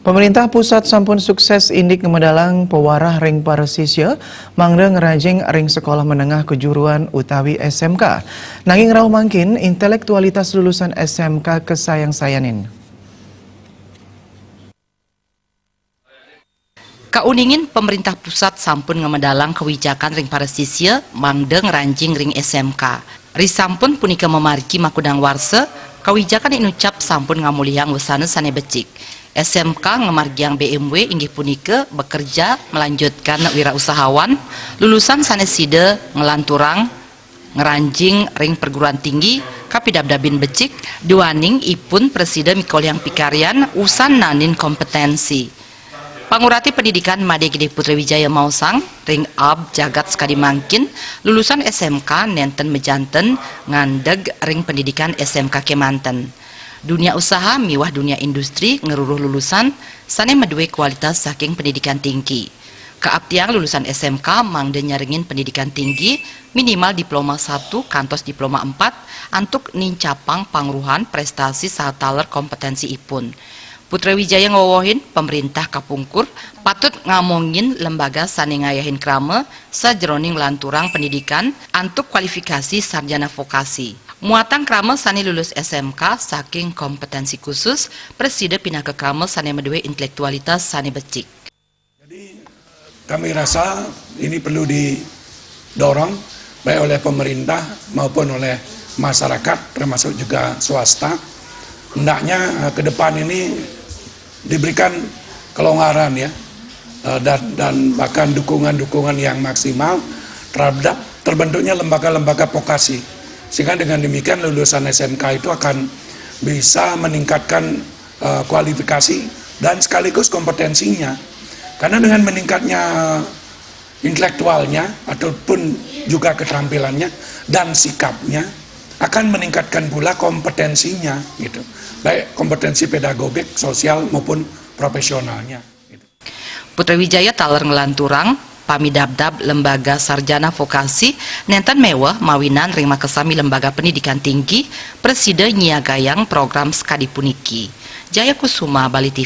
Pemerintah pusat sampun sukses indik ngemedalang pewarah ring paresisya mangda ngerajing ring sekolah menengah kejuruan utawi SMK. Nanging rauh mangkin intelektualitas lulusan SMK kesayang-sayanin. Kauningin pemerintah pusat sampun ngemedalang kebijakan ring paresisya mangda ngeranjing ring SMK. Risampun punika memariki makudang warse, kebijakan inucap sampun ngamulihang wesana sane becik. SMK ngemargiang BMW inggih punika bekerja melanjutkan wirausahawan lulusan sanesida ngelanturang ngeranjing ring perguruan tinggi kapidabdabin becik duaning ipun presida mikoliang pikarian usan nanin kompetensi. Pangurati pendidikan Made Gede Putri Wijaya Mausang ring ab jagat sekali mangkin lulusan SMK nenten mejanten ngandeg ring pendidikan SMK Kemanten. Dunia usaha miwah dunia industri ngeruruh lulusan sane medue kualitas saking pendidikan tinggi. Keabtiang lulusan SMK mangde nyaringin pendidikan tinggi minimal diploma 1 kantos diploma 4 antuk nincapang pangruhan prestasi sahataler kompetensi ipun. Putra Wijaya ngowohin pemerintah kapungkur patut ngamongin lembaga sane ngayahin krama sajroning lanturang pendidikan antuk kualifikasi sarjana vokasi. Muatan krama sane lulus SMK saking kompetensi khusus presida pindah ke krama sane medue intelektualitas sane becik. Jadi kami rasa ini perlu didorong baik oleh pemerintah maupun oleh masyarakat termasuk juga swasta. Hendaknya ke depan ini diberikan kelonggaran ya dan bahkan dukungan-dukungan yang maksimal terhadap terbentuknya lembaga-lembaga vokasi, sehingga dengan demikian lulusan SMK itu akan bisa meningkatkan kualifikasi dan sekaligus kompetensinya, karena dengan meningkatnya intelektualnya ataupun juga keterampilannya dan sikapnya akan meningkatkan pula kompetensinya gitu, baik kompetensi pedagogik, sosial maupun profesionalnya gitu. Putra Wijaya taler ngelanturang pamidabdab lembaga sarjana vokasi nenten mewah mawinan ring makesami lembaga pendidikan tinggi presida nyiagayang program skadi puniki. Jaya Kusuma, Bali TV.